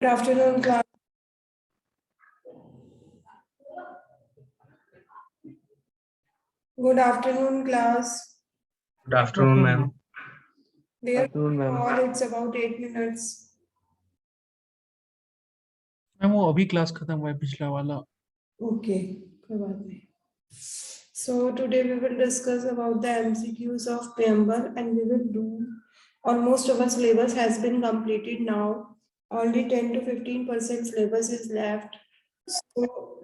Good afternoon, class. Good afternoon, class. Good afternoon, ma'am. Dear afternoon, ma'am. all, it's about 8 minutes. Ma'am वो अभी class खत्म हुआ है पिछला वाला. Okay, कोई बात नहीं. So today we will discuss about the MCQs of preamble, and we will do almost our syllabus has been completed now. Only 10 to 15% syllabus is left. So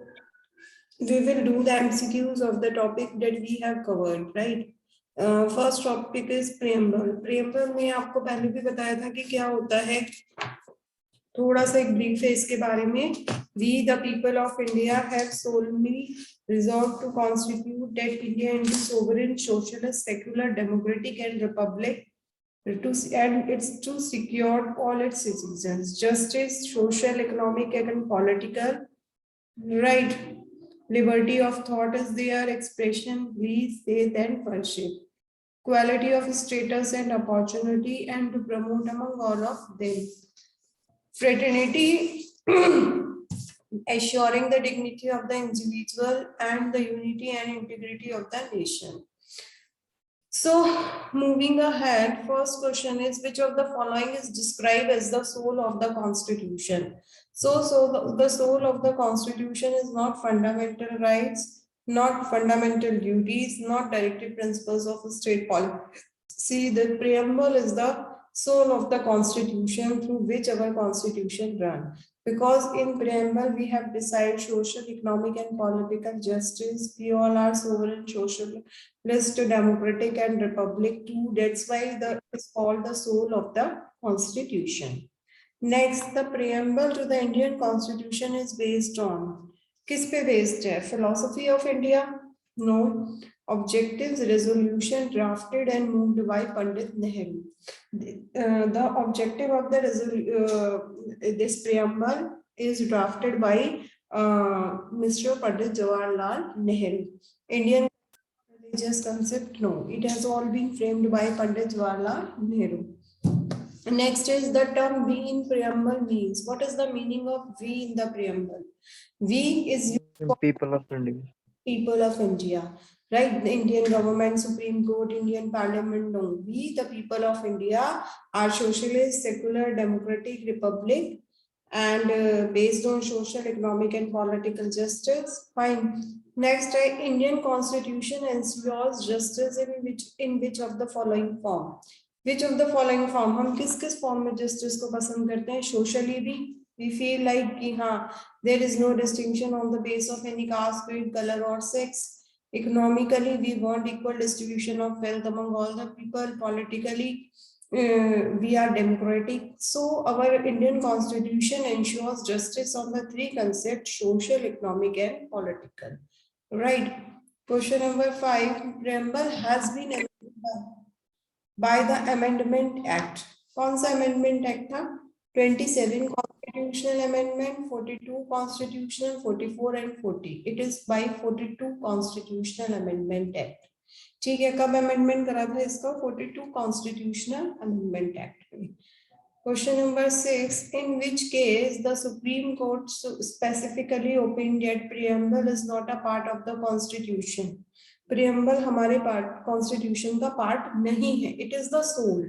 we will do the MCQs of the topic that we have covered, right? First topic is preamble. Preamble में आपको पहले भी बताया था कि क्या होता है. थोड़ा सा एक ब्रीफ है इसके बारे में. We the people of India have solemnly resolved to constitute that India into sovereign, socialist, secular, democratic and republic and it's to secure all its citizens justice, social, economic and political right. Liberty of thought is their expression, belief, faith and worship. Quality of status and opportunity and to promote among all of them. Fraternity, assuring the dignity of the individual and the unity and integrity of the nation. So, moving ahead, first question is which of the following is described as the soul of the Constitution? So the soul of the Constitution is not fundamental rights, not fundamental duties, not directive principles of state policy. The preamble is the soul of the Constitution through which our Constitution runs. Because in preamble we have decided social, economic and political justice. We all are sovereign, socialist, democratic and republic too. That's why it's called the soul of the Constitution. Next, the preamble to the Indian Constitution is based on किस पे based है? Philosophy of India? No. Objectives, resolution drafted and moved by Pandit Nehru. The objective of the this preamble is drafted by Mr. Pandit Jawaharlal Nehru. Indian religious concept? No. It has all been framed by Pandit Jawaharlal Nehru. Next is the term we in preamble means. What is the meaning of we in the preamble? We is People of India. People of India, right? The Indian government, Supreme Court, Indian Parliament. No, we the people of India are socialist, secular, democratic republic and based on social, economic and political justice. Fine. Next, Indian Constitution ensures justice in which of the following form? Which of the following form? हम किस form में justice को पसंद करते हैं? Socially भी we feel like कि हाँ there is no distinction on the basis of any caste, creed, color or sex. Economically, we want equal distribution of wealth among all the people. Politically, we are democratic. So our Indian Constitution ensures justice on the three concepts: social, economic and political. Right. Question number 5. Preamble has been amended by the Amendment Act. कौन सा Amendment Act था? 27 Constitutional Amendment, 42 Constitutional, 44 and 40. It is by 42 Constitutional Amendment Act. ठीक है, कब amendment करा था इसका? 42 Constitutional Amendment Act. Question number 6. In which case the Supreme Court specifically opined that preamble is not a part of the Constitution. Preamble हमारे Constitution का part नहीं है. It is the soul.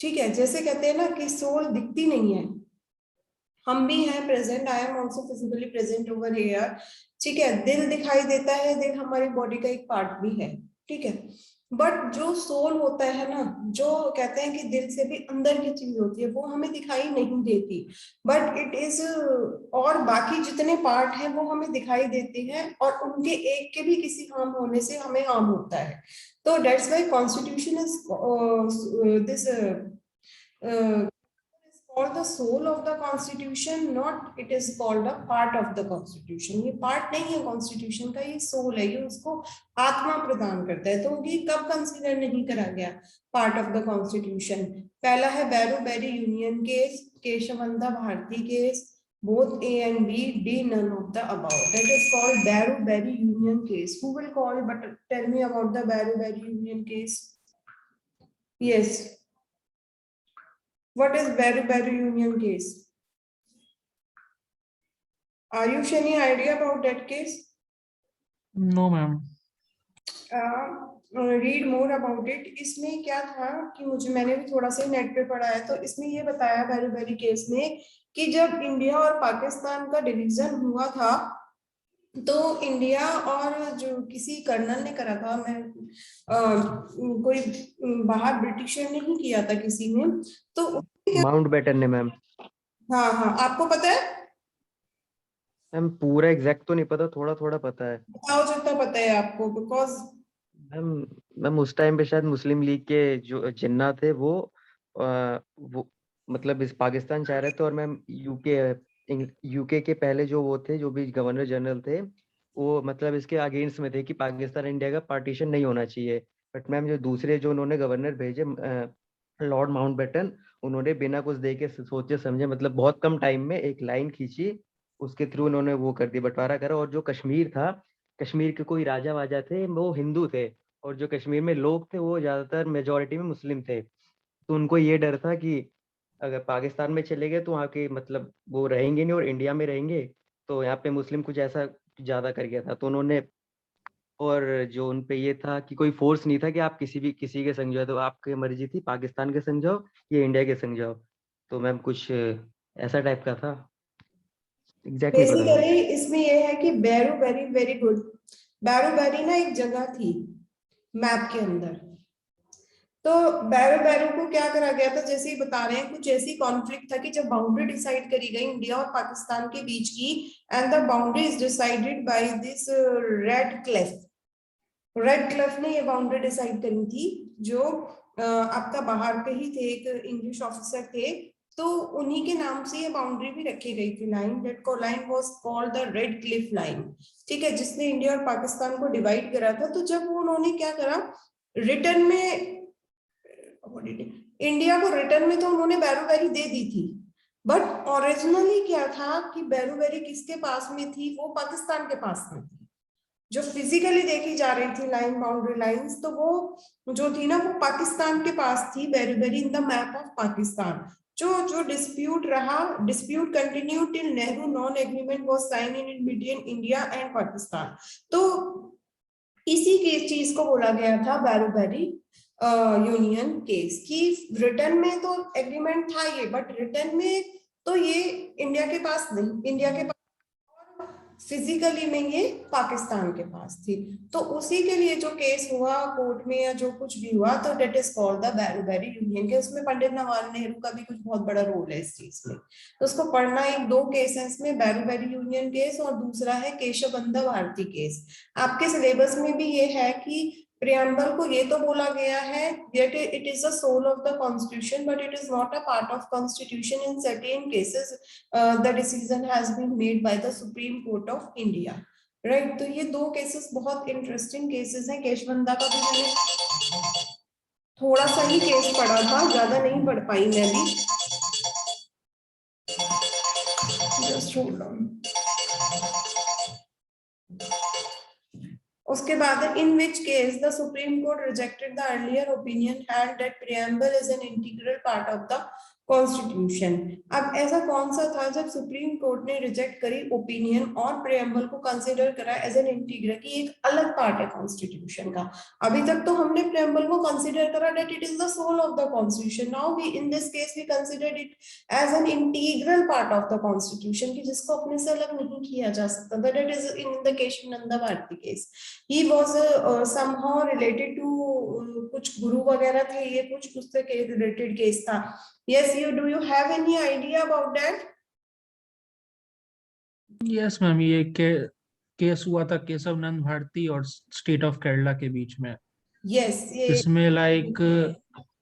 ठीक है, जैसे कहते हैं ना कि सोल दिखती नहीं है. हम भी हैं present. I am also physically present over here. ठीक है, दिल दिखाई देता है. दिल हमारी बॉडी का एक पार्ट भी है. ठीक है, बट जो सोल होता है ना, जो कहते हैं कि दिल से भी अंदर की चीज होती है, वो हमें दिखाई नहीं देती. बट इट इज और बाकी जितने पार्ट हैं वो हमें दिखाई देते हैं और उनके एक के भी किसी हार्म होने से हमें हार्म होता है. तो that's why constitution is this called the soul of the constitution, not it is called a part of the constitution. ये part नहीं है constitution का, ये soul है, ये उसको आत्मा प्रदान करता है. तो ये कब consider नहीं करा गया part of the constitution? पहला है Berubari union case, Keshavananda Bharati case, both A and B, D none of the above. That is called बैरू-बेरी union case. Who will call? But tell me about the बैरू-बेरी union case. Yes. What is Berry-Berry Union case? Are you any idea about that case? No ma'am. Read more about it. इसमें क्या था कि मैंने भी थोड़ा सा net पे पढ़ा है, तो इसमें ये बताया बैरूबेरी केस में कि जब इंडिया और पाकिस्तान का डिवीजन हुआ था, तो इंडिया और जो किसी कर्नल ने करा था, कोई बाहर ब्रिटिशर ने ही किया था किसी ने, तो माउंटबेटन ने मैम। हाँ हाँ, आपको पता है? मैम पूरा एग्जैक्ट तो नहीं पता, थोड़ा थोड़ा पता है। बताओ जितना पता है आपको, बिकॉज मैम मैम उस टाइम पे शायद मुस्लिम लीग के जो जिन्ना थे वो मतलब इस पाकिस्तान चाह रहे थे, और मैम यूके के पहले जो वो थे, जो भी गवर्नर जनरल थे, वो मतलब इसके अगेंस्ट में थे कि पाकिस्तान इंडिया का पार्टीशन नहीं होना चाहिए। बट मैम जो दूसरे जो उन्होंने गवर्नर भेजे, लॉर्ड माउंटबेटन, उन्होंने बिना कुछ देखे सोचे समझे मतलब बहुत कम टाइम में एक लाइन खींची, उसके थ्रू उन्होंने वो कर दिया, बंटवारा करा। और जो कश्मीर था, कश्मीर के कोई राजा वाजा थे वो हिंदू थे, और जो कश्मीर में लोग थे वो ज्यादातर मेजोरिटी में मुस्लिम थे। तो उनको ये डर था कि अगर पाकिस्तान में चले गए तो वहाँ के मतलब वो रहेंगे नहीं, और इंडिया में रहेंगे तो यहाँ पे मुस्लिम कुछ ऐसा ज्यादा कर गया था, तो उन्होंने, और जो उन पे ये था कि कोई फोर्स नहीं था कि आप किसी के संग जाओ, तो आपकी मर्जी थी पाकिस्तान के संग जाओ या इंडिया के संग जाओ। तो मैम कुछ ऐसा टाइप का था, एग्जैक्ट नहीं पता मैम। बेसिकली इसमें ये है कि बैरूबेरी, वेरी गुड। बैरूबेरी ना एक जगह थी मैप के अंदर। तो बैरूबेरी को क्या करा गया था, जैसे ही बता रहे हैं, कुछ ऐसी कॉन्फ्लिक्ट था कि जब बाउंड्री डिसाइड करी गई इंडिया और पाकिस्तान के बीच की, and the boundary is decided by this red Cliff. Red Cliff ने ये बाउंड्री डिसाइड करी थी, जो आपका बाहर के ही थे, एक इंग्लिश ऑफिसर थे, तो उन्हीं के नाम से ये बाउंड्री भी रखी गई थी। लाइन, दैट को line was called the red Cliff line, ठीक है, जिसने इंडिया और पाकिस्तान को डिवाइड करा था। तो जब उन्होंने क्या करा, रिटर्न में इंडिया को रिटर्न में तो उन्होंने बैरूबेरी दे दी थी, बट ओरिजिनली क्या था कि बैरूबेरी किसके पास में थी, वो पाकिस्तान के पास में थी। जो फिजिकली देखी जा रही थी लाइन, बाउंड्री लाइंस, तो वो जो थी ना, वो पाकिस्तान के पास थी, Berubari in the map of Pakistan. जो डिस्प्यूट रहा, dispute continue till Nehru Noon agreement was sign in between India and Pakistan. तो इसी के चीज को बोला गया था बैरूबेरी यूनियन केस, कि रिटर्न में तो एग्रीमेंट था ये, बट रिटर्न में तो ये इंडिया के पास नहीं, इंडिया के पास, फिजिकली में ये पाकिस्तान के पास थी। तो उसी के लिए जो केस हुआ कोर्ट में या जो कुछ भी हुआ, तो that is called the Berubari union case. उसमें पंडित नवाब नेहरू का भी कुछ बहुत बड़ा रोल है इस चीज में, तो उसको पढ़ना। एक दो केसेस में, बैरूबेरी यूनियन केस और दूसरा है केशवबंदा भारती केस। आपके सिलेबस में भी ये है कि प्रियम्बल को ये तो बोला गया है that it is the soul of the constitution, but it is not a part of constitution. In certain cases the decision has been made by the Supreme Court of India, right? तो ये दो cases बहुत interesting cases हैं। केशवंदा का भी मैंने थोड़ा सा ही केस पढ़ा था, ज्यादा नहीं पढ़ पाई मैं भी। Just hold on. उसके बाद, in which case the supreme court rejected the earlier opinion had that preamble is an integral part of the constitution. अब ऐसा कौन सा था जब सुप्रीम कोर्ट ने रिजेक्ट करी ओपिनियन और प्रियम्बल को कंसीडर करा एज एन इंटीग्रल, की एक अलग पार्ट है कॉन्स्टिट्यूशन का। अभी तक तो हमने प्रियम्बल को कंसीडर करा that it is the soul of the constitution. Now we in this case we considered it as an integral part of the constitution, की जिसको अपने से अलग नहीं किया जा सकता। That it is in the Keshavananda Bharati case. He was somehow related to कुछ गुरु वगैरह थे, ये कुछ उससे रिलेटेड केस था। Yes, do you have any idea about that? Yes ma'am, ये केस हुआ था केशवनंद भारती और स्टेट ऑफ केरला के बीच में। Yes, ये इसमें लाइक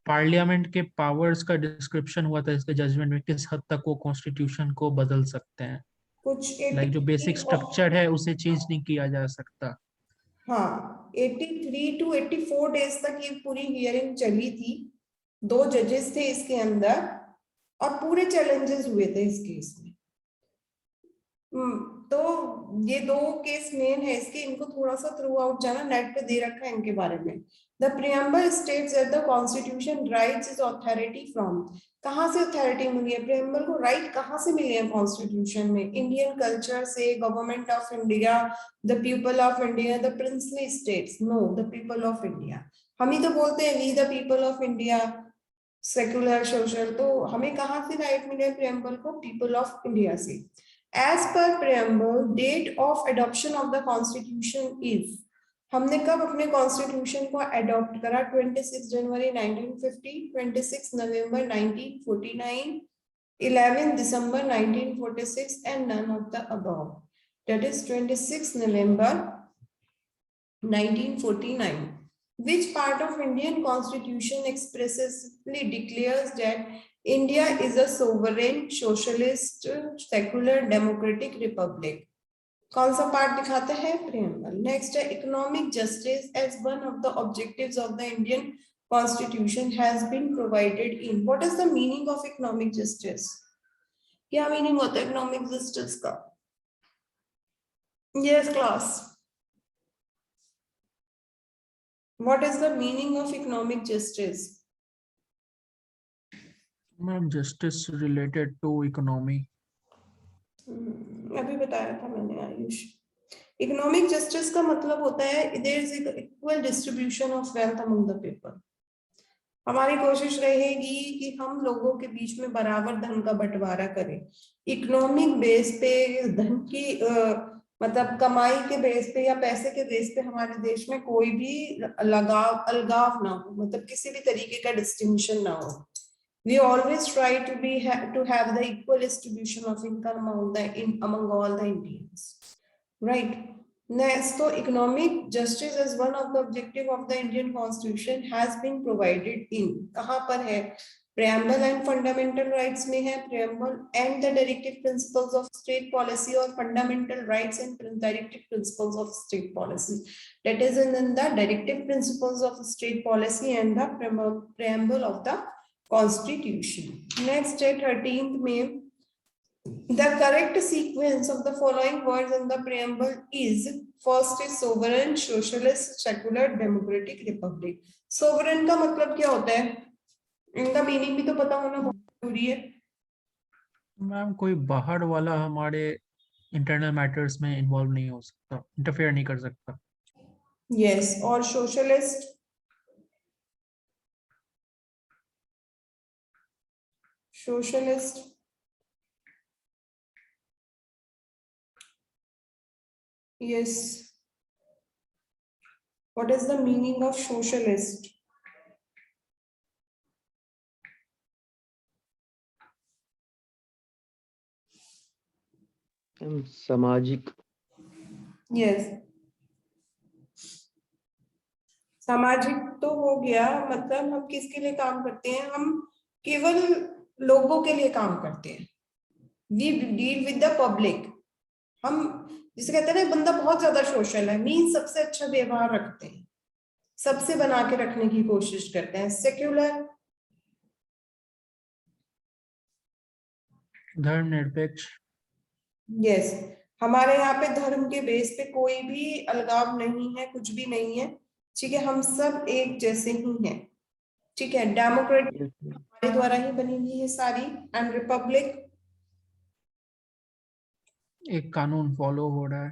पार्लियामेंट के पावर्स का डिस्क्रिप्शन हुआ था इसके जजमेंट में, किस हद तक वो कॉन्स्टिट्यूशन को बदल सकते हैं। कुछ लाइक जो बेसिक स्ट्रक्चर है उसे चेंज नहीं किया जा सकता। हाँ, 83 to 84 डेज तक ये पूरी हियरिंग चली थी। 2 जजेस थे इसके अंदर और पूरे चैलेंजेस हुए थे इस केस में। तो ये दो केस मेन है इसके, इनको थोड़ा सा थ्रू आउट जाना, नेट पे दे रखा है इनके बारे में। The preamble states that the constitution rights is authority from, कहाँ से अथॉरिटी मिली है प्रियम्बल को, राइट कहाँ से मिले हैं कॉन्स्टिट्यूशन में? इंडियन कल्चर से, government of India, the people of India, the princely states? No, the people of India. हम ही तो बोलते हैं we the people of India, secular social, तो हमें कहाँ से राइट मिले प्रियम्बल को? पीपल ऑफ इंडिया से। As per preamble, date of adoption of the constitution is, हमने कब अपने कॉन्स्टिट्यूशन को अडॉप्ट करा? 26 जनवरी 1950, 26 नवंबर 1949, 11 दिसंबर 1946 and none of the above. That is 26 November 1949. Which part of Indian Constitution expressly declares that India is a sovereign, socialist, secular, democratic republic? कौन सा part दिखाता है? प्रियम्बल। नेक्स्ट है economic justice as one of the objectives of the Indian constitution has been provided in. What is the meaning of economic justice? क्या meaning होता है economic justice का? Yes class, what is the meaning of economic justice? Ma'am, justice related to economy. अभी बताया था मैंने Ayush. Economic justice का मतलब होता है there is equal distribution of wealth among the people. हमारी कोशिश रहेगी कि हम लोगों के बीच में बराबर धन का बंटवारा करें। इकोनॉमिक बेस पे धन की मतलब कमाई के बेस पे या पैसे के बेस पे हमारे देश में कोई भी अलगाव ना हो, मतलब किसी भी तरीके का डिस्टिंक्शन ना हो। We always try to have the equal distribution of income among all the Indians, right? Next, so economic justice as one of the objective of the Indian Constitution has been provided in, कहाँ पर है? Preamble and fundamental rights में है, preamble and the directive principles of state policy or fundamental rights and directive principles of state policy. That is in the directive principles of state policy and the preamble of the Constitution. Next है 13th में, the correct sequence of the following words in the preamble is, first is sovereign, socialist, secular, democratic, republic. Sovereign का मतलब क्या होता है? इनका meaning भी तो पता होना बहुत जरूरी है। मैम, कोई बाहर वाला हमारे इंटरनल मैटर्स में इन्वॉल्व नहीं हो सकता, इंटरफेयर नहीं कर सकता। यस, और socialist? Socialist yes, what is the meaning of socialist? सामाजिक। yes, सामाजिक तो हो गया, मतलब हम किसके लिए काम करते हैं? हम केवल लोगों के लिए काम करते हैं। we deal with the public। हम जिसे कहते हैं ना बंदा बहुत ज्यादा सोशल है, मीन सबसे अच्छा व्यवहार रखते हैं, सबसे बना के रखने की कोशिश करते हैं। सेक्युलर? धर्मनिरपेक्ष। यस, हमारे यहाँ पे धर्म के बेस पे कोई भी अलगाव नहीं है, कुछ भी नहीं है, ठीक है, हम सब एक जैसे ही हैं, ठीक है। डेमोक्रेटिक हमारे द्वारा ही बनी हुई है सारी, एंड रिपब्लिक एक कानून फॉलो हो रहा है।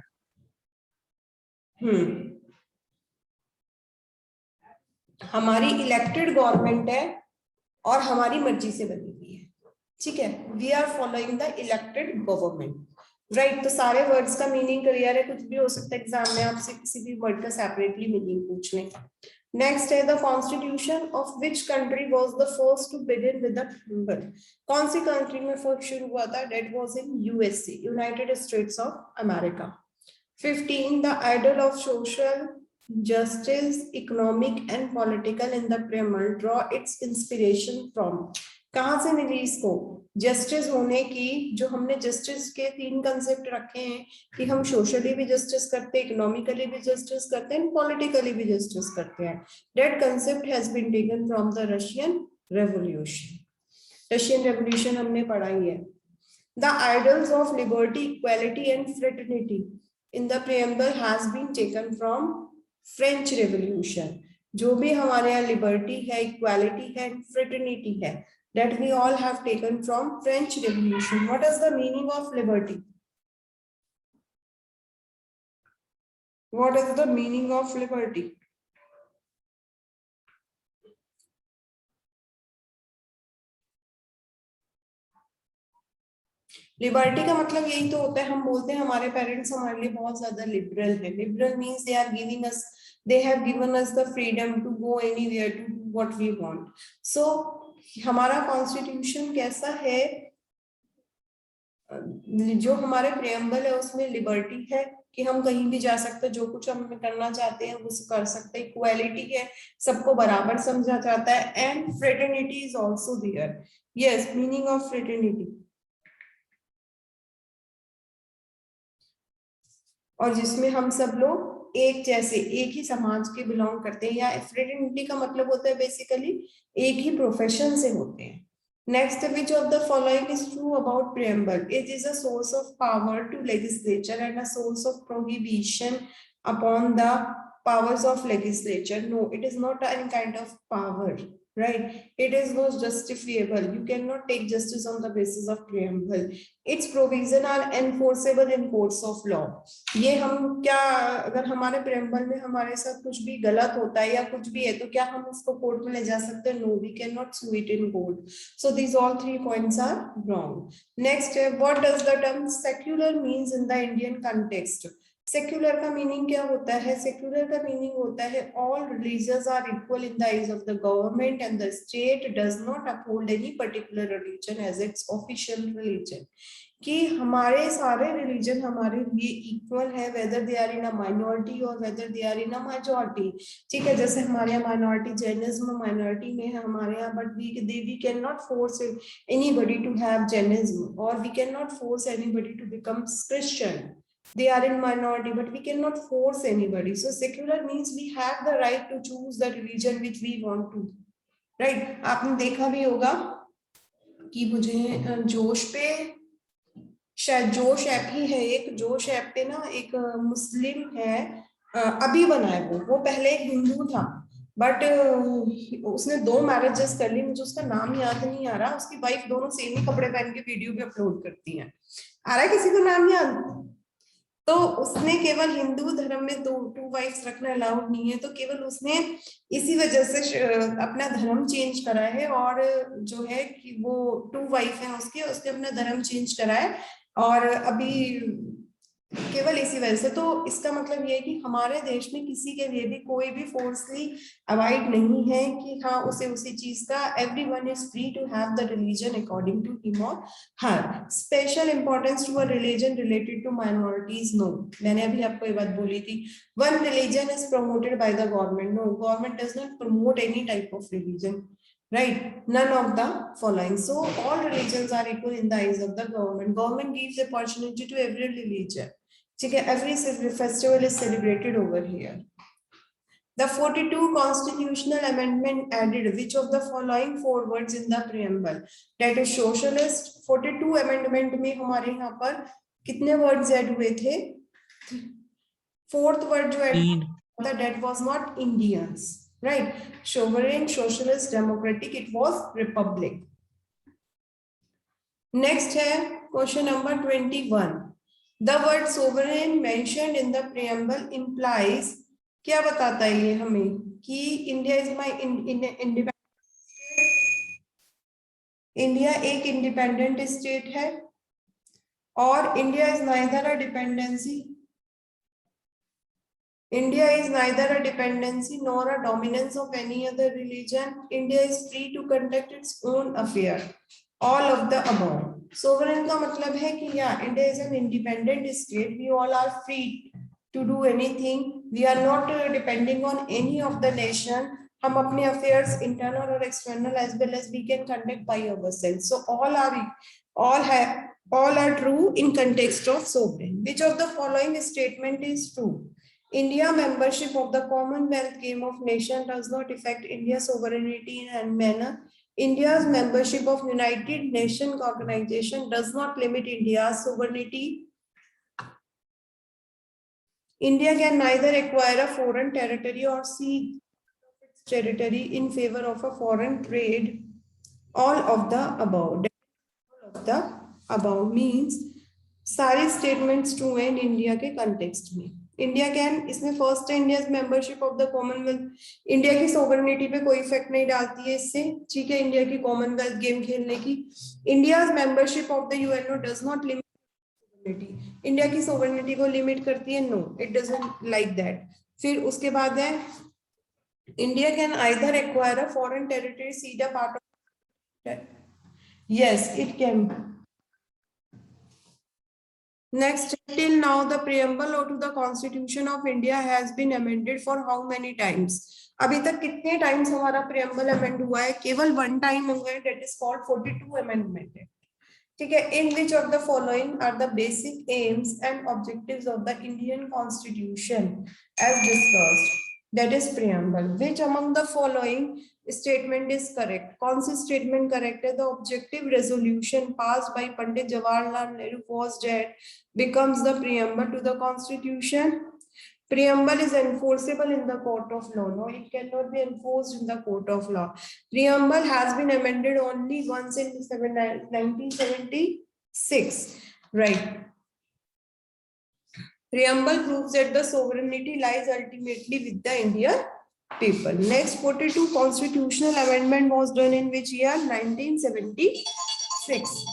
हमारी इलेक्टेड गवर्नमेंट है और हमारी मर्जी से बनी हुई है, ठीक है। We are following the elected government, right. तो सारे वर्ड्स का मीनिंग क्लियर है, कुछ भी हो सकता है एग्जाम में आपसे किसी भी वर्ड का सेपरेटली मीनिंग पूछ लें। नेक्स्ट है the constitution of which country was the first to begin with the preamble. कौन सी कंट्री में फर्स्ट शुरू हुआ था? That was in USA, United States of America. 15 the ideal of social justice, economic and political in the preamble draw its inspiration from। कहाँ से मिली इसको? Justice होने की, जो हमने जस्टिस के 3 कंसेप्ट रखे हैं कि हम सोशली भी जस्टिस करते हैं, इकोनॉमिकली भी जस्टिस करते हैं, पॉलिटिकली भी जस्टिस करते हैं। That concept has been taken from the Russian revolution. Russian revolution हमने पढ़ा ही है। The ideals of liberty, equality and fraternity in the preamble has been taken from French Revolution. जो भी हमारे यहाँ लिबर्टी है, इक्वालिटी है, फ्रेटर्निटी है, that we all have taken from French Revolution. What is the meaning of liberty? What is the meaning of liberty? Liberty का मतलब यही तो होता है, हम बोलते हैं हमारे पेरेंट्स हमारे लिए बहुत ज्यादा लिबरल है. Liberal means they are giving us, they have given us the freedom to go anywhere to do what we want. So हमारा कॉन्स्टिट्यूशन कैसा है, जो हमारे प्रियम्बल है उसमें लिबर्टी है कि हम कहीं भी जा सकते हैं, जो कुछ हम करना चाहते हैं वो कर सकते हैं. इक्वालिटी है, सबको बराबर समझा जाता है. And fraternity is also there. Yes, meaning of fraternity, और जिसमें हम सब लोग एक जैसे एक ही समाज के बिलोंग करते हैं. या फ्रेटर्निटी का मतलब होता है बेसिकली एक ही प्रोफेशन से होते हैं. Next, which of the following is true about preamble? It is a source of power to legislature and a source of prohibition upon the powers of legislature. No, it is not any kind of power, right? It is not justifiable. You cannot take justice on the basis of preamble. Its provision are enforceable in courts of law. ये हम क्या, अगर हमारे preamble में हमारे साथ कुछ भी गलत होता है या कुछ भी है तो क्या हम उसको कोर्ट में ले जा सकते हैं? No, we cannot sue it in court. So these all 3 points are wrong. Next, what does the term secular means in the Indian context? Secular का मीनिंग क्या होता है? सेक्युलर का मीनिंग होता है all religions are equal in the eyes of the government and the state does not uphold any particular religion as its official religion. कि हमारे सारे रिलीजन हमारे लिए इक्वल है, whether they are in a minority और whether they are in a majority. ठीक है, जैसे हमारे यहाँ माइनॉरिटी जैनिज्म माइनॉरिटी में है हमारे यहाँ, but we can not force anybody to have Jainism और we can not force anybody to become Christian. They are in minority, but we cannot force anybody. So secular means we have the right to choose the religion which we want to, right? आपने देखा भी होगा कि मुझे जोश पे, शायद जोश ऐप ही है एक, जोश ऐप पे ना एक मुस्लिम है, अभी बना है वो पहले एक हिंदू था, बट उसने 2 मैरिजेस कर ली. मुझे उसका नाम याद नहीं आ रहा. उसकी वाइफ दोनों सेम ही कपड़े पहन के वीडियो भी अपलोड करती हैं. आ रहा है किसी को नाम याद? तो उसने केवल हिंदू धर्म में 2 वाइफ्स रखना अलाउड नहीं है, तो केवल उसने इसी वजह से अपना धर्म चेंज करा है, और जो है कि वो 2 वाइफ है उसके अपना धर्म चेंज करा है, और अभी केवल इसी वजह से. तो इसका मतलब ये है कि हमारे देश में किसी के लिए भी कोई भी फोर्सली अवॉइड नहीं है कि हाँ उसे उसी चीज का, everyone is free to have the religion according to him और her. Special importance to a religion related to minorities? No, मैंने अभी आपको ये बात बोली थी. One religion is promoted by the government? No, government does not promote any type of religion, right? None of the following. So all religions are equal in the eyes of the government. Government gives opportunity to every religion. Okay, every festival is celebrated over here. The 42 constitutional amendment added which of the following 4 words in the preamble? That is socialist. 42 amendment में हमारे यहाँ पर कितने words add हुए थे? 4th word जो add हुआ था, that was not Indians. Right? Sovereign, socialist, democratic, it was republic. Next है question number 21. The word sovereign mentioned in the preamble implies, क्या बताता है ये हमें? कि India is my independent state. India एक इंडिपेंडेंट स्टेट है, और India is neither a dependency. India is neither a dependency nor a dominance of any other religion. India is free to conduct its own affair. All of the above. Sovereign का मतलब है कि yeah, India is an independent state. We all are free to do anything. We are not depending on any of the nation. हम अपने affairs internal or external as well as we can conduct by ourselves. So all are true in context of sovereign. Which of the following statement is true? India membership of the Commonwealth Game of Nations does not affect India's sovereignty in any manner. India's membership of United Nations organization does not limit India's sovereignty. India can neither acquire a foreign territory or cede its territory in favor of a foreign trade. All of the above. All of the above means सारे statements true हैं India के context में. India can, इसमें first है India membership of the Commonwealth. India की sovereignty पे कोई effect नहीं डालती है इससे, ठीक है. इंडिया की कॉमनवेल्थ गेम खेलने की. India membership of the UNO does not limit sovereignty. India की सोवरेनिटी को लिमिट करती है? No, it doesn't like that. फिर उसके बाद है India can either acquire a foreign territory, cede a part of. Yes, it can. Next, till now the preamble to the Constitution of India has been amended for how many times? अभी तक कितने times हमारा preamble amend हुआ है? केवल one time हुआ है, that is called 42 amendment. ठीक है. In which of the following are the basic aims and objectives of the Indian Constitution as discussed? That is preamble. Which among the following statement is correct? कौन सी statement correct है? The objective resolution passed by Pandit Jawaharlal Nehru was that becomes the preamble to the Constitution. Preamble is enforceable in the court of law. No, it cannot be enforced in the court of law. Preamble has been amended only once in 1976. Right. Preamble proves that the sovereignty lies ultimately with the Indian people. Next, 42 constitutional amendment was done in which year? 1976.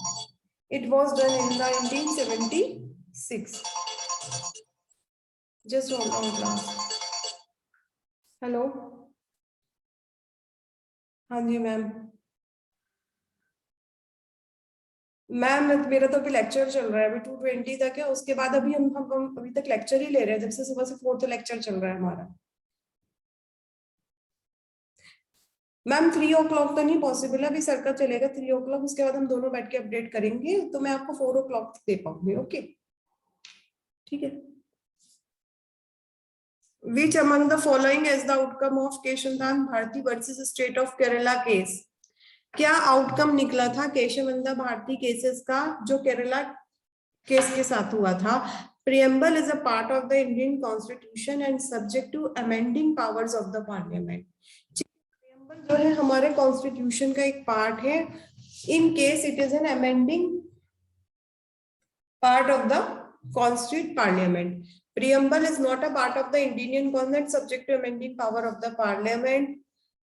It was done in 1976. Just hold on, class. Hello. हाँ जी ma'am. Ma'am मेरा तो अभी lecture चल रहा है, अभी 2:20 तक है. उसके बाद अभी हम अभी तक लेक्चर ही ले रहे हैं, जब से सुबह से 4th लेक्चर चल रहा है हमारा. मैम 3 o'clock तो नहीं पॉसिबल है, अभी सर का चलेगा 3 o'clock. उसके बाद हम दोनों बैठ के अपडेट करेंगे, तो मैं आपको 4 o'clock दे पाऊंगी. ओके, ठीक है. Which among the following is the outcome of Kesavananda Bharati versus State of Kerala case? क्या आउटकम निकला था केशवनंद भारती केसेस का जो केरला केस के साथ हुआ था? Preamble is a part of the Indian Constitution and subject to amending powers of the Parliament. Preamble जो है हमारे कॉन्स्टिट्यूशन का एक पार्ट है. In case it is an amending part of the Constituent Parliament. Preamble is not a part of the Indian Constitution, subject to amending power of the Parliament.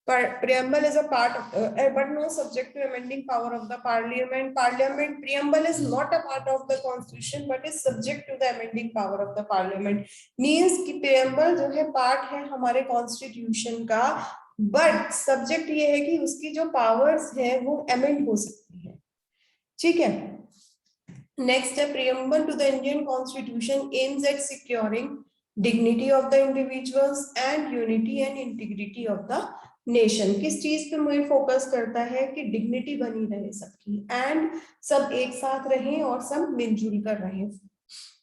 Preamble is a part of, but no subject to amending power of the Parliament. Preamble is not a part of the Constitution, but is subject to the amending power of the Parliament. Means कि preamble जो है part है हमारे Constitution का, but subject ये है कि उसकी जो powers है वो amend हो सकती है. ठीक है. Next, a preamble to the Indian Constitution aims at securing dignity of the individuals and unity and integrity of the nation. किस चीज पे मुझे फोकस करता है कि डिग्निटी बनी रहे सबकी, एंड सब एक साथ रहें और सब मिलजुल कर रहें.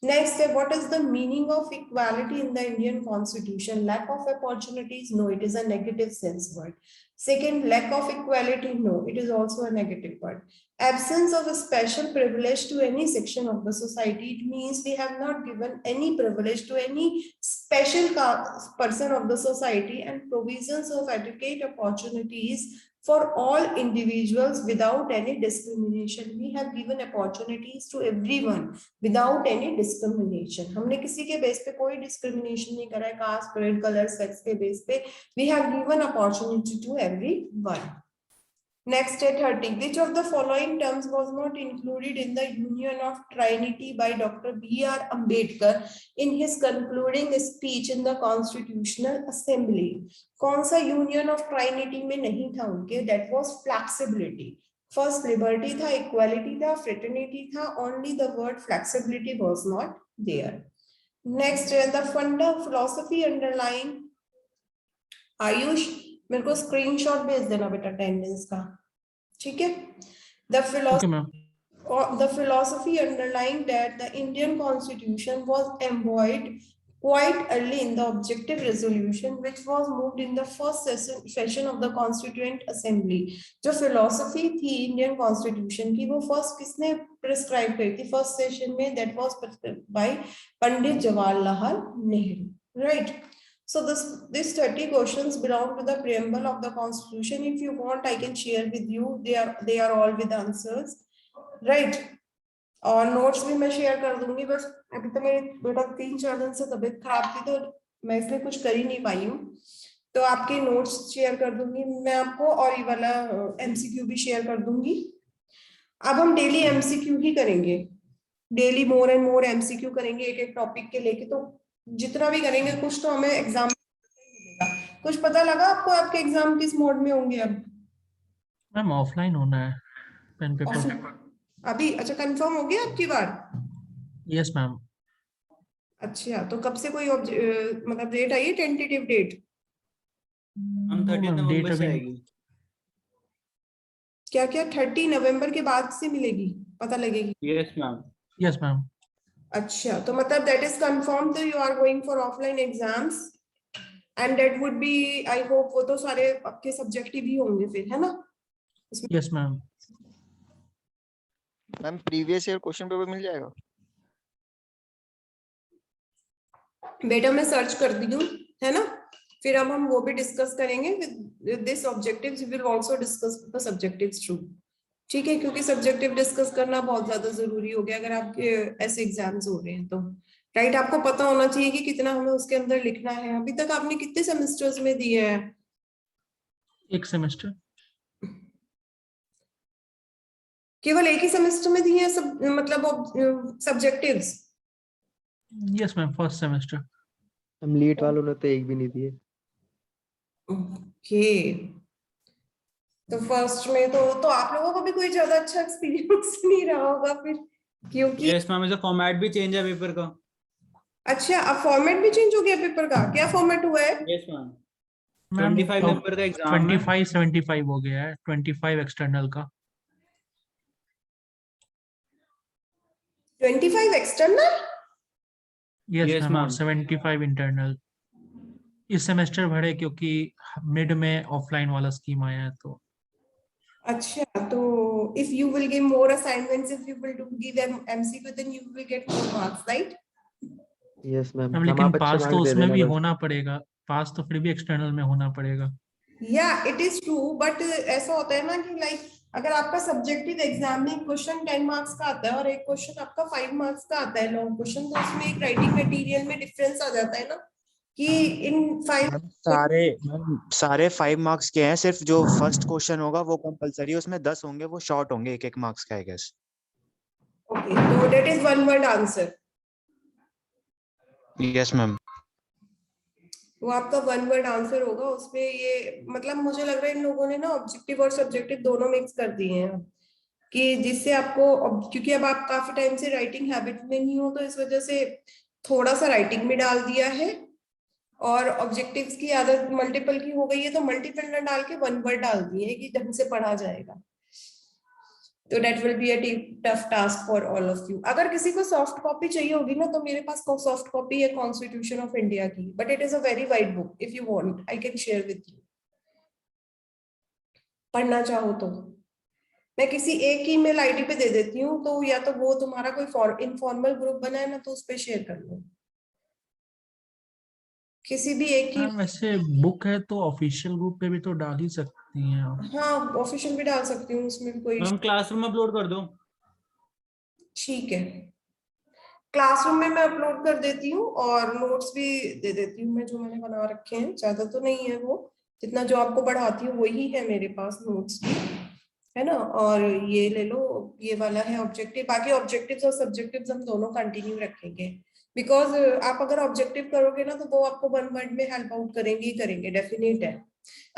Next, what is the meaning of equality in the Indian Constitution? Lack of opportunities? No, it is a negative sense word. Second, lack of equality? No, it is also a negative word. Absence of a special privilege to any section of the society. It means we have not given any privilege to any special person of the society, and provisions of adequate opportunities for all individuals without any discrimination. We have given opportunities to everyone without any discrimination. हमने किसी के base पे कोई discrimination नहीं करा है, caste, creed, color, sex के base पे. We have given opportunity to everyone. Next, 30. Which of the following terms was not included in the Union of Trinity by Dr. B.R. Ambedkar in his concluding speech in the Constitutional Assembly? कौन सा Union of Trinity में नहीं था उनके? That was flexibility. First, liberty था, equality था, fraternity था. Only the word flexibility was not there. Next, the fundamental philosophy underlying. Ayush मेरे को स्क्रीनशॉट भेज देना बेटा अटेंडेंस का, ठीक है? The philosophy underlying that the Indian Constitution was embodied quite early in the objective resolution which was moved in the first session of the Constituent Assembly. जो philosophy थी Indian Constitution की वो first किसने prescribe करी थी first session में? That was prescribed by Pandit Jawaharlal Nehru, right? So this 30 questions belong to the preamble of the Constitution. If you want, I can share with you. They are all with answers, right? और notes भी मैं share कर दूंगी. बस अभी तो मेरे बेटा 3-4 दिन से तबीयत खराब थी तो मैं इसलिए कुछ कर ही नहीं पाई हूँ. तो आपके नोट्स शेयर कर दूंगी मैं आपको और ये वाला एमसीक्यू भी शेयर कर दूंगी. अब हम डेली एमसीक्यू ही करेंगे. Daily more and more MCQ करेंगे एक एक टॉपिक के लेके. तो जितना भी करेंगे कुछ तो हमें एग्जाम मिलेगा. कुछ पता लगा आपको आपके एग्जाम किस मोड में होंगे? अब मैम ऑफलाइन होना है पेन पेपर अभी. अच्छा कंफर्म हो गया आपकी बार? Yes ma'am. अच्छा तो कब से कोई मतलब डेट आई है? टेंटेटिव डेट हम 30 नवंबर से आएगी. क्या क्या 30 नवंबर के बाद से मिलेगी? पता लगेगी? Yes ma'am. Yes ma'am. अच्छा तो मतलब दैट इज कंफर्म. तो you are going for offline exams and that would be I hope वो तो सारे आपके सब्जेक्टिव ही होंगे फिर, है ना? Yes ma'am. Ma'am previous year question paper मिल जाएगा? बेटा मैं सर्च कर दी हूँ, है ना? फिर अब हम वो भी डिस्कस करेंगे. With this objectives we will also discuss the subjectives too. ठीक है, क्योंकि सब्जेक्टिव डिस्कस करना बहुत ज्यादा जरूरी हो गया अगर आपके ऐसे एग्जाम्स हो रहे हैं तो. राइट, आपको पता होना चाहिए कि कितना हमें उसके अंदर लिखना है. अभी तक आपने कितने सेमेस्टर्स में दिए हैं? एक सेमेस्टर. केवल एक ही सेमेस्टर में दिए हैं सब, मतलब subjectives? Yes ma'am first semester. हम लीट वालों ने तो एक भी नहीं दिए. ओके तो फर्स्ट में तो आप लोगों को भी कोई ज्यादा अच्छा एक्सपीरियंस नहीं रहा होगा फिर, क्योंकि यस मैम, इसका फॉर्मेट भी चेंज है पेपर का. अच्छा अब फॉर्मेट भी चेंज हो गया पेपर का? क्या फॉर्मेट हुआ है? Yes ma'am. 25 नंबर का एग्जाम है. 25-75 हो गया है. 25 एक्सटर्नल का. 25 एक्सटर्नल? Yes Yes, ma'am. और ma'am. 75 इंटरनल. इस सेमेस्टर भरे क्योंकि मिड में ऑफलाइन वाला स्कीम आया है तो. अच्छा तो if you will give more assignments, if you will do give them MCQ, then you will get more marks, right? Yes ma'am. Ma'am हम लेकिन आप अच्छे पास तो मार्क्स दे उसमें देना भी बस. होना पड़ेगा. पास तो फिर भी एक्सटर्नल में होना पड़ेगा. Yeah, it is true, but ऐसा होता है ना कि like अगर आपका सब्जेक्टिव एग्जाम में क्वेश्चन 10 मार्क्स का आता है और एक क्वेश्चन आपका 5 मार्क्स का आता है लॉन्ग क्वेश्चन, तो उसमें एक राइटिंग मटेरियल में डिफरेंस आ जाता है ना कि इन 5 सारे 5 मार्क्स के हैं. सिर्फ जो फर्स्ट क्वेश्चन होगा वो कंपलसरी है, उसमें 10 होंगे, वो शॉर्ट होंगे 1-1 मार्क्स का, आई गेस. ओके तो that is one word answer. Yes ma'am. वो आपका वन वर्ड आंसर होगा. उसमें ये मतलब मुझे लग रहा है इन लोगों ने ना ऑब्जेक्टिव और सब्जेक्टिव दोनों मिक्स कर दिए हैं कि जिससे आपको, क्योंकि अब आप काफी टाइम से राइटिंग हैबिट में नहीं हो तो इस वजह से थोड़ा सा राइटिंग में डाल दिया है. और ऑब्जेक्टिव्स की आदत मल्टीपल की हो गई है तो मल्टीपल न डाल के वन वर्ड डाल दिए है कि ढंग से पढ़ा जाएगा. तो that will be a tough task for all of you. अगर किसी को सॉफ्ट कॉपी चाहिए होगी ना तो मेरे पास सॉफ्ट कॉपी है कॉन्स्टिट्यूशन ऑफ इंडिया की, but it is a very wide book. If you want I can share with you. पढ़ना चाहो तो मैं किसी एक ही ईमेल आईडी पे दे देती हूँ, तो या तो वो तुम्हारा कोई इनफॉर्मल ग्रुप बना है ना तो उस पे शेयर कर लो. किसी भी एक की. वैसे बुक है तो ऑफिशियल ग्रुप पे भी तो डाल ही सकती हैं आप. हाँ ऑफिशियल भी डाल सकती हूँ, उसमें भी कोई. मैम क्लासरूम अपलोड कर दो. ठीक है क्लासरूम में मैं अपलोड कर देती हूँ और नोट्स भी दे देती हूँ मैं जो मैंने बना रखे हैं. ज्यादा तो नहीं है वो, जितना जो आपको पढ़ाती हूँ वही है मेरे पास नोट्स भी, है ना. और ये ले लो, ये वाला है ऑब्जेक्टिव. बाकी ऑब्जेक्टिव्स और सब्जेक्टिव्स हम दोनों कंटिन्यू रखेंगे बिकॉज आप अगर ऑब्जेक्टिव करोगे ना तो वो आपको वन वर्ड में हेल्प आउट करेंगे ही करेंगे, डेफिनेट है.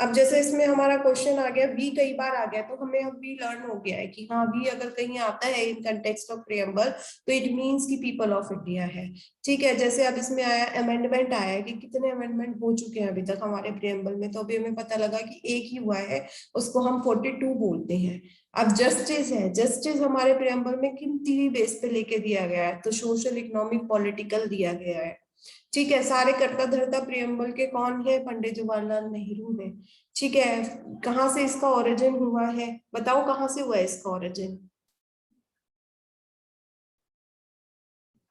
अब जैसे इसमें हमारा क्वेश्चन आ गया वी कई बार आ गया तो हमें अब भी लर्न हो गया है कि हाँ वी अगर कहीं आता है इन कंटेक्स्ट ऑफ प्रियम्बल तो इट मींस कि पीपल ऑफ इंडिया है. ठीक है, जैसे अब इसमें आया अमेंडमेंट आया है कि कितने अमेंडमेंट हो चुके हैं अभी तक हमारे प्रियम्बल में, तो अभी हमें पता लगा कि एक ही हुआ है, उसको हम 42 बोलते हैं. अब जस्टिस है, जस्टिस हमारे प्रियम्बल में किन 3 बेस पे लेके दिया गया है, तो सोशल, इकोनॉमिक, पॉलिटिकल दिया गया है. ठीक है, सारे कर्ता धर्ता प्रियम्बल के कौन है? पंडित जवाहरलाल नेहरू है। ठीक है, कहाँ से इसका ओरिजिन हुआ है? बताओ कहाँ से हुआ है इसका ओरिजिन?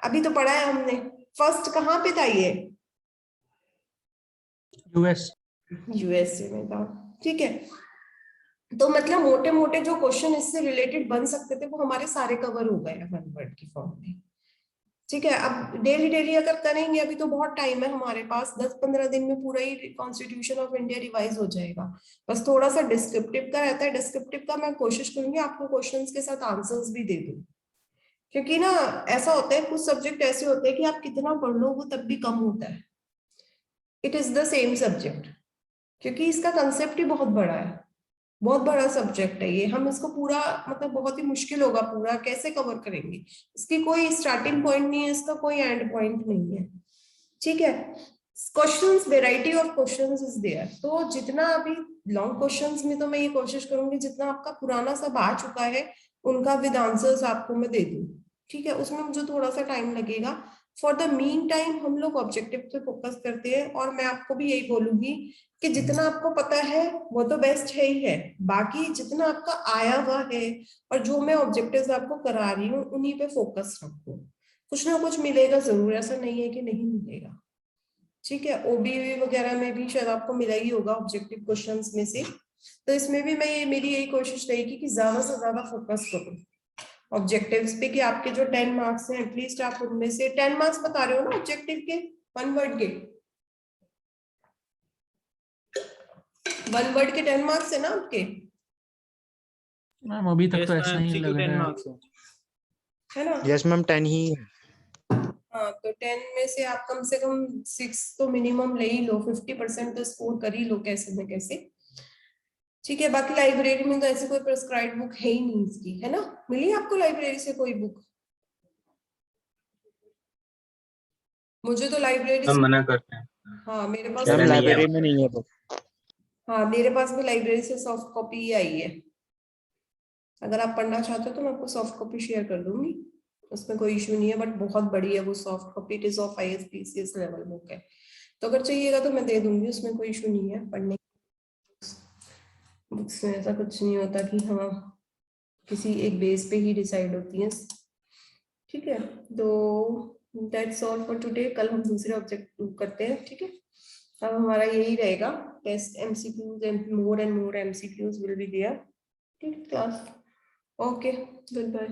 अभी तो पढ़ा है हमने। फर्स्ट कहाँ पे था ये? यूएस। यूएसए में था। ठीक है, तो मतलब मोटे मोटे जो क्वेश्चन इससे रिलेटेड बन सकते थे वो हमारे सारे कवर हो गए वन वर्ड की फॉर्म में। ठीक है, अब डेली डेली अगर करेंगे, अभी तो बहुत टाइम है हमारे पास, 10-15 दिन में पूरा ही कॉन्स्टिट्यूशन ऑफ इंडिया रिवाइज हो जाएगा। बस थोड़ा सा डिस्क्रिप्टिव का रहता है, डिस्क्रिप्टिव का मैं कोशिश करूंगी आपको क्वेश्चंस के साथ आंसर्स भी दे दूं, क्योंकि ना ऐसा होता है कुछ सब्जेक्ट ऐसे होते हैं कि आप कितना पढ़ लो वो तब भी कम होता है। It is the same subject, क्योंकि इसका कंसेप्ट ही बहुत बड़ा है, बहुत बड़ा सब्जेक्ट है ये। हम इसको पूरा मतलब बहुत ही मुश्किल होगा, पूरा कैसे कवर करेंगे? इसकी कोई स्टार्टिंग पॉइंट नहीं है, इसका कोई एंड पॉइंट नहीं है। ठीक है, questions, variety of questions is there. तो जितना अभी लॉन्ग क्वेश्चंस में तो मैं ये कोशिश करूंगी जितना आपका पुराना सब आ चुका है उनका विद आंसर्स आपको मैं दे दूं। ठीक है, उसमें मुझे थोड़ा सा टाइम लगेगा। फॉर द मीन टाइम हम लोग ऑब्जेक्टिव पे फोकस करते हैं, और मैं आपको भी यही बोलूंगी कि जितना आपको पता है वो तो बेस्ट है ही है, बाकी जितना आपका आया हुआ है और जो मैं ऑब्जेक्टिव्स आपको करा रही हूँ उन्हीं पे फोकस रखो। कुछ ना कुछ मिलेगा जरूर, ऐसा नहीं है कि नहीं मिलेगा। ठीक है, ओबीवी वगैरह में भी शायद आपको मिला ही होगा ऑब्जेक्टिव क्वेश्चंस में से, तो इसमें भी मैं मेरी यही कोशिश रहेगी कि ज्यादा से ज्यादा फोकस करो ऑब्जेक्टिव्स पे, कि आपके जो 10 मार्क्स हैं एटलीस्ट आप उनमें से 10 मार्क्स बता रहे हो ना ऑब्जेक्टिव के, वन वर्ड के 10 मार्क्स है ना आपके? मैम अभी तक Yes, तो ma'am, ऐसा ही MCQ लग 10 रहा है। marks है। है ना? यस मैम 10 ही है। हाँ, तो 10 में से आप कम से कम 6 तो मिनिमम ले ही लो, 50% तो स्कोर कर ही लो कैसे न कैसे। ठीक है, बाकी लाइब्रेरी में तो ऐसी कोई प्रिस्क्राइब बुक है ही नहीं इसकी, है ना? मिली आपको लाइब्रेरी से कोई बुक? मुझे तो लाइब्रेरी हम से, मना करते हैं। हाँ मेरे पास मैम नहीं है लाइब्रेरी वहाँ। में नहीं है बुक। हाँ मेरे पास भी लाइब्रेरी से सॉफ्ट कॉपी ही आई है। अगर आप पढ़ना चाहते हो तो मैं आपको सॉफ्ट कॉपी शेयर कर दूंगी, उसमें कोई इशू नहीं है, बट बहुत बड़ी है वो soft copy, it is of ISPCS level book है, तो अगर चाहिएगा तो मैं दे दूंगी, उसमें कोई इशू नहीं है। पढ़ने बुक्स में ऐसा कुछ नहीं होता कि हाँ किसी एक बेस पे ही डिसाइड होती है। ठीक है, तो दैट्स ऑल फॉर टुडे। कल हम दूसरे ऑब्जेक्ट करते हैं। ठीक है, अब हमारा यही रहेगा test MCQs and more MCQs will be there. ठीक है क्लास, ओके, गुड बाय।